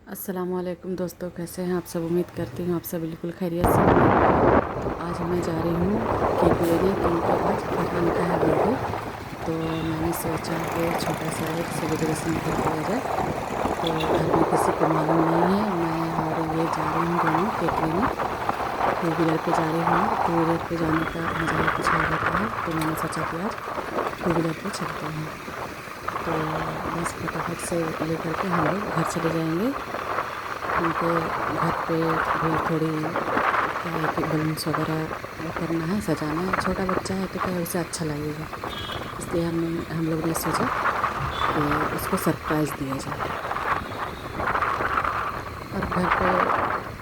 अस्सलामुअलैकुम दोस्तों, कैसे हैं आप सब। उम्मीद करती हूँ आप सब बिल्कुल खैरियत से होंगे। तो आज मैं जा रही हूँ केक लेने, क्योंकि आज फरहान का है बर्थडे। तो मैंने सोचा कि छोटा सा एक सेलिब्रेशन कर दिया जाए। तो घर में किसी को मालूम नहीं है, मैं और ये जा रही हूँ दोनों केक लेने। टू व्हीलर पे जा रही हूँ। टू व्हीलर पे जाने का मज़ा ही कुछ और होता है। तो मैंने सोचा कि आज टू व्हीलर पे चलते हैं। तो बस फटाफट से लेकर के हम लोग घर चले जाएंगे, क्योंकि घर पे भी थोड़ी क्या है कि बलून्स वगैरह वो करना है, सजाना है। छोटा बच्चा है तो क्या है, उसे अच्छा लगेगा। इसलिए हम लोग ने सोचा कि उसको सरप्राइज़ दिया जाए। और घर पे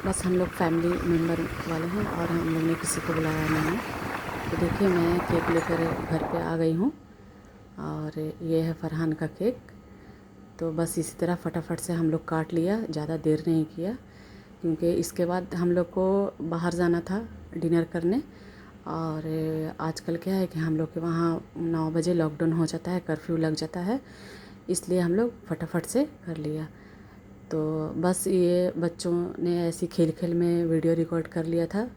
बस हम लोग फैमिली मेम्बर वाले हैं और हम लोग ने किसी को बुलाया नहीं है। तो देखिए, मैं केक लेकर घर पे आ गई हूँ और ये है फरहान का केक। तो बस इसी तरह फटाफट से हम लोग काट लिया, ज़्यादा देर नहीं किया, क्योंकि इसके बाद हम लोग को बाहर जाना था डिनर करने। और आजकल क्या है कि हम लोग के वहाँ 9 बजे लॉकडाउन हो जाता है, कर्फ्यू लग जाता है। इसलिए हम लोग फटाफट से कर लिया। तो बस ये बच्चों ने ऐसी खेल खेल में वीडियो रिकॉर्ड कर लिया था,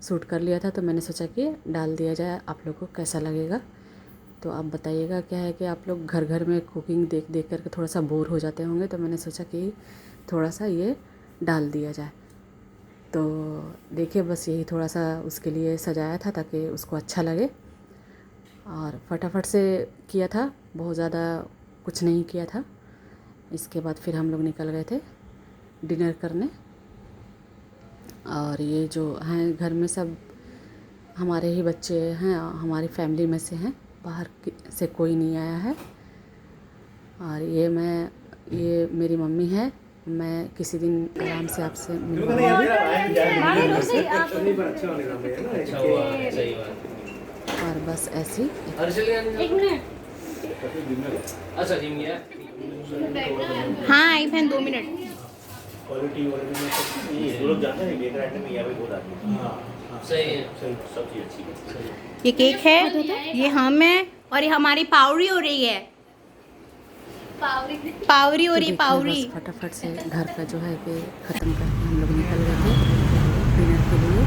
शूट कर लिया था। तो मैंने सोचा कि डाल दिया जाए, आप लोग को कैसा लगेगा। तो आप बताइएगा। क्या है कि आप लोग घर घर में कुकिंग देख देख करके थोड़ा सा बोर हो जाते होंगे, तो मैंने सोचा कि थोड़ा सा ये डाल दिया जाए। तो देखिए, बस यही थोड़ा सा उसके लिए सजाया था ताकि उसको अच्छा लगे। और फटाफट से किया था, बहुत ज़्यादा कुछ नहीं किया था। इसके बाद फिर हम लोग निकल गए थे डिनर करने। और ये जो हैं घर में सब हमारे ही बच्चे हैं, हमारी फैमिली में से हैं, बाहर से कोई नहीं आया है। और ये मेरी मम्मी है। मैं किसी दिन आराम से आपसे मिलूँगी। और बस ऐसी एक मिनट। अच्छा जिम गया। हाँ आई बहन 2 मिनट। क्वालिटी वॉलिटी में ये लोग जानते हैं कि ब्रांड में यहाँ पे बहुत आती है। हाँ सही है। सही, सब चीज़ अच्छी है। ये केक है, ये हम है और ये हमारी पावरी हो रही है। पावरी हो तो रही है, देखिए, पावरी। बस फटाफट से घर का जो है कि ख़त्म करके हम लोग निकल गए थे डिनर के लिए।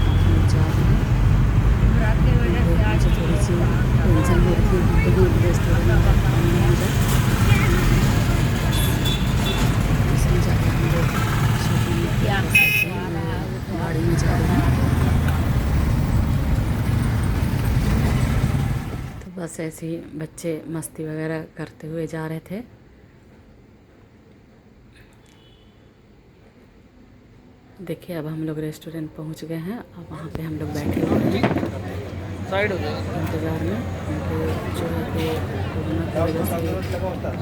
हम लोग जा रहे हैं, क्योंकि मुझे थोड़ी सी टेंशन हो रही थी क्योंकि रेस्टोरेंट में काम नहीं हो जाए। इसमें जाकर हम लोग शॉपिंग गाड़ी में जा रहे हैं। तो बस ऐसे ही बच्चे मस्ती वगैरह करते हुए जा रहे थे। देखिए, अब हम लोग रेस्टोरेंट पहुंच गए हैं। अब वहाँ पे हम लोग बैठे हुए हैं साइड हो जाएगा। इंतज़ार में, क्योंकि जो है कि कोरोना की वजह से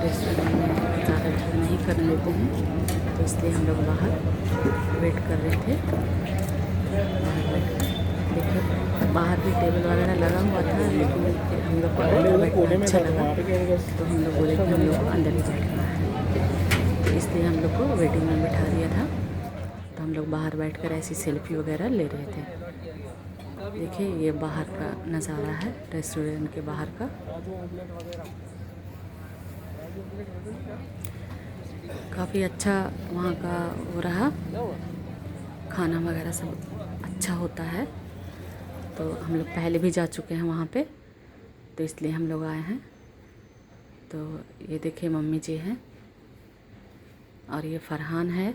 रेस्टोरेंट में ज़्यादा भीड़ नहीं करने देते हैं। तो इसलिए हम लोग बाहर वेट कर रहे थे। बाहर बैठ कर देखिए, बाहर भी टेबल वगैरह लगा हुआ था, लेकिन फिर हम लोग को अंदर बैठना अच्छा लगा। तो हम लोग बोले कि हम लोग को अंदर ही बैठना है। तो इसलिए हम लोग को वेटिंग में बिठा दिया था। तो हम लोग बाहर बैठकर ऐसी सेल्फी वगैरह ले रहे थे। देखिए, ये बाहर का नज़ारा है, रेस्टोरेंट के बाहर का। काफ़ी अच्छा वहाँ का वो रहा, खाना वगैरह सब अच्छा होता है। तो हम लोग पहले भी जा चुके हैं वहाँ पे, तो इसलिए हम लोग आए हैं। तो ये देखिए, मम्मी जी हैं और ये फरहान है,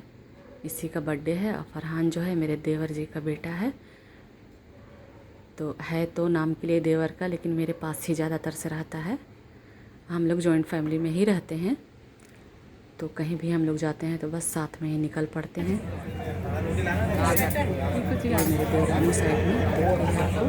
इसी का बर्थडे है। और फरहान जो है मेरे देवर जी का बेटा है। तो है तो नाम के लिए देवर का, लेकिन मेरे पास ही ज़्यादातर से रहता है। हम लोग जॉइंट फैमिली में ही रहते हैं, तो कहीं भी हम लोग जाते हैं तो बस साथ में ही निकल पड़ते हैं। और मेरे देवरानी साइड में देखते हैं आपको।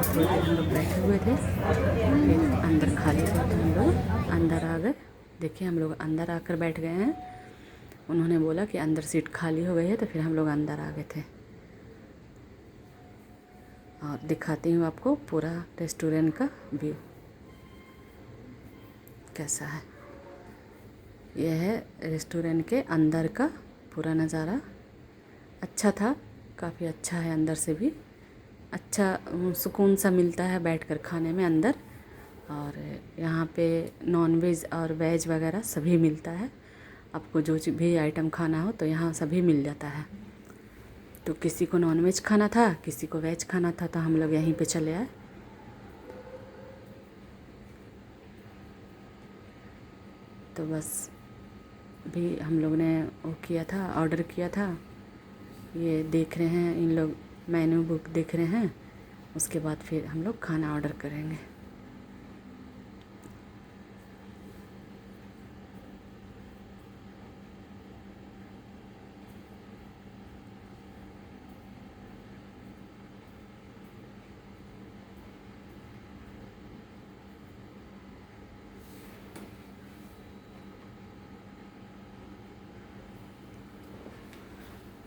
थोड़ी देर हम लोग बैठे हुए थे, फिर अंदर खाली हुआ तो हम लोग अंदर आ गए। देखिए, हम लोग अंदर आकर बैठ गए हैं। उन्होंने बोला कि अंदर सीट खाली हो गई है, तो फिर हम लोग अंदर आ गए थे। और दिखाती हूँ आपको पूरा रेस्टोरेंट का व्यू कैसा है। यह है रेस्टोरेंट के अंदर का पूरा नज़ारा। अच्छा था, काफ़ी अच्छा है। अंदर से भी अच्छा सुकून सा मिलता है बैठकर खाने में अंदर। और यहाँ पे नॉन वेज और वेज वगैरह सभी मिलता है। आपको जो भी आइटम खाना हो तो यहाँ सभी मिल जाता है। तो किसी को नॉन वेज खाना था, किसी को वेज खाना था, तो हम लोग यहीं पे चले आए। तो बस भी हम लोग ने वो किया था, ऑर्डर किया था। ये देख रहे हैं इन लोग, मेन्यू बुक देख रहे हैं। उसके बाद फिर हम लोग खाना ऑर्डर करेंगे।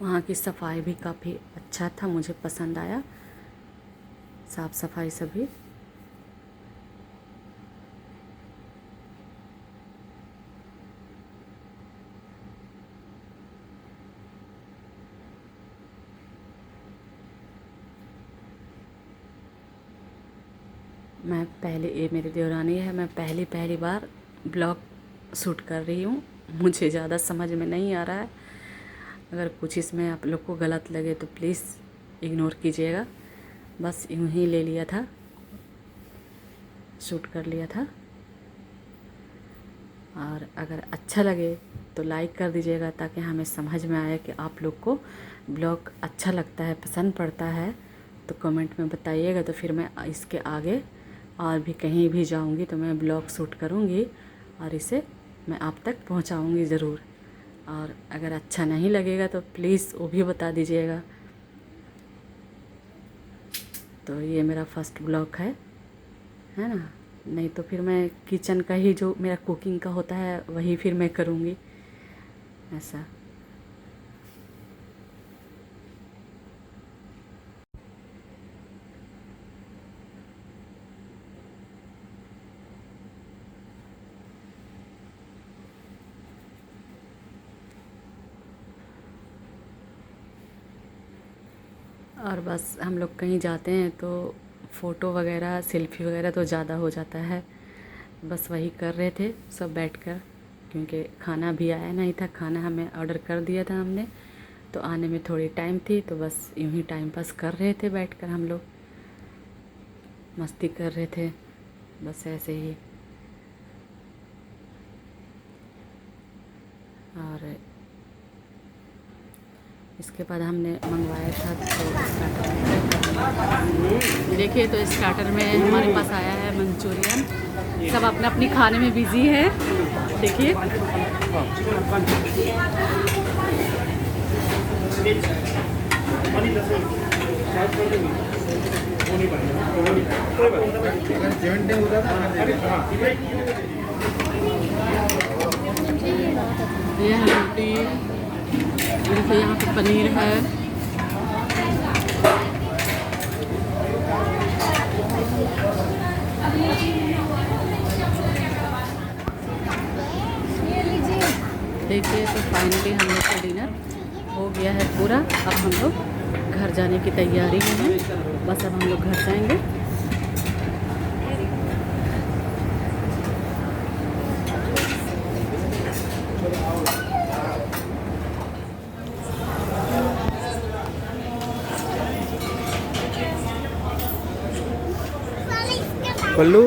वहाँ की सफाई भी काफ़ी अच्छा था, मुझे पसंद आया, साफ़ सफाई सभी। मैं पहले, ये मेरी देवरानी है, मैं पहली बार ब्लॉग शूट कर रही हूँ। मुझे ज़्यादा समझ में नहीं आ रहा है। अगर कुछ इसमें आप लोग को गलत लगे तो प्लीज़ इग्नोर कीजिएगा। बस यूँ ही ले लिया था, शूट कर लिया था। और अगर अच्छा लगे तो लाइक कर दीजिएगा, ताकि हमें समझ में आए कि आप लोग को ब्लॉग अच्छा लगता है, पसंद पड़ता है। तो कमेंट में बताइएगा, तो फिर मैं इसके आगे और भी कहीं भी जाऊंगी तो मैं ब्लॉग शूट करूंगी और इसे मैं आप तक पहुंचाऊंगी ज़रूर। और अगर अच्छा नहीं लगेगा तो प्लीज़ वो भी बता दीजिएगा। तो ये मेरा फर्स्ट ब्लॉग है ना। नहीं तो फिर मैं किचन का ही, जो मेरा कुकिंग का होता है वही फिर मैं करूँगी ऐसा। और बस हम लोग कहीं जाते हैं तो फ़ोटो वगैरह, सेल्फ़ी वगैरह तो ज़्यादा हो जाता है। बस वही कर रहे थे सब बैठकर, क्योंकि खाना भी आया नहीं था। खाना हमें ऑर्डर कर दिया था हमने, तो आने में थोड़ी टाइम थी। तो बस यूँ ही टाइम पास कर रहे थे बैठकर, हम लोग मस्ती कर रहे थे बस ऐसे ही। और इसके बाद हमने मंगवाया था तो स्टार्टर। देखिए तो स्टार्टर में हमारे पास आया है मंचूरियन। सब अपने अपनी खाने में बिजी है, देखिए। ये है रोटी, देखिए यहाँ पे पनीर है। देखिए तो फाइनली हम लोग का डिनर हो गया है पूरा। अब हम लोग घर जाने की तैयारी में हैं। बस अब हम लोग घर जाएंगे। पल्लू,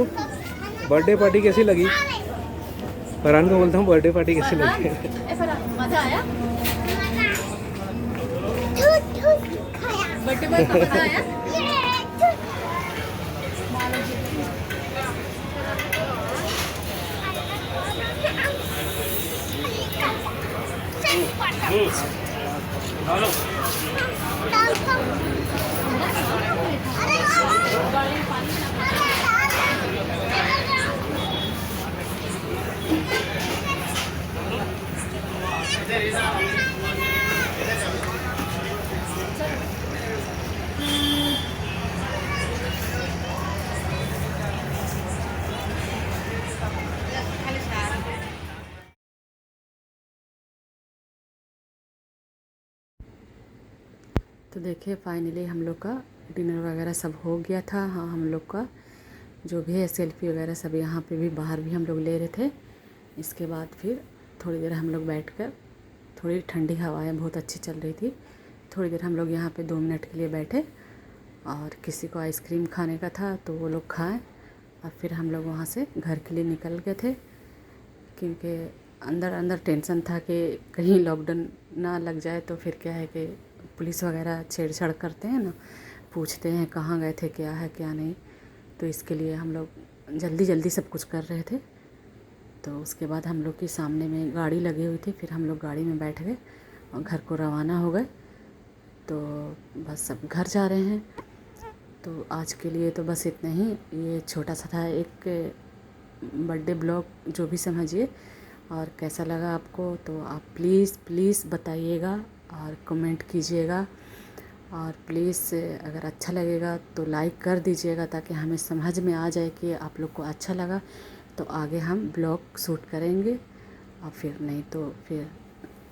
बर्थडे पार्टी कैसी लगी? फरहान को बोलता हूँ बर्थडे पार्टी कैसी लगी? मजा आया? बर्थडे बॉय का मजा आया? तो देखिए फाइनली हम लोग का डिनर वगैरह सब हो गया था। हाँ, हम लोग का जो भी है सेल्फी वगैरह सब यहाँ पे भी बाहर भी हम लोग ले रहे थे। इसके बाद फिर थोड़ी देर हम लोग बैठकर, थोड़ी ठंडी हवाएं बहुत अच्छी चल रही थी, थोड़ी देर हम लोग यहाँ पे 2 मिनट के लिए बैठे और किसी को आइसक्रीम खाने का था तो वो लोग खाएं और फिर हम लोग वहाँ से घर के लिए निकल गए थे, क्योंकि अंदर अंदर टेंशन था कि कहीं लॉकडाउन ना लग जाए तो फिर क्या है कि पुलिस वगैरह छेड़छाड़ करते हैं ना, पूछते हैं कहाँ गए थे, क्या है क्या नहीं। तो इसके लिए हम लोग जल्दी जल्दी सब कुछ कर रहे थे। तो उसके बाद हम लोग के सामने में गाड़ी लगी हुई थी, फिर हम लोग गाड़ी में बैठ गए और घर को रवाना हो गए। तो बस अब घर जा रहे हैं। तो आज के लिए तो बस इतना ही। ये छोटा सा था एक बर्थडे ब्लॉग, जो भी समझिए। और कैसा लगा आपको तो आप प्लीज़ बताइएगा और कमेंट कीजिएगा। और प्लीज़ अगर अच्छा लगेगा तो लाइक कर दीजिएगा, ताकि हमें समझ में आ जाए कि आप लोग को अच्छा लगा तो आगे हम ब्लॉग शूट करेंगे। और फिर नहीं तो फिर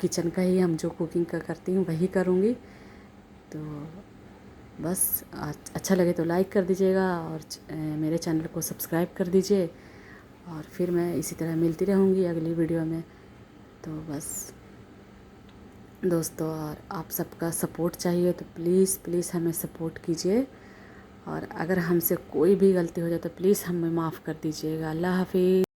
किचन का ही हम जो कुकिंग का करती हूँ वही करूँगी। तो बस अच्छा लगे तो लाइक कर दीजिएगा और मेरे चैनल को सब्सक्राइब कर दीजिए। और फिर मैं इसी तरह मिलती रहूँगी अगली वीडियो में। तो बस दोस्तों, और आप सबका सपोर्ट चाहिए तो प्लीज़ हमें सपोर्ट कीजिए। और अगर हमसे कोई भी गलती हो जाए तो प्लीज़ हमें माफ़ कर दीजिएगा। अल्लाह हाफ़िज़।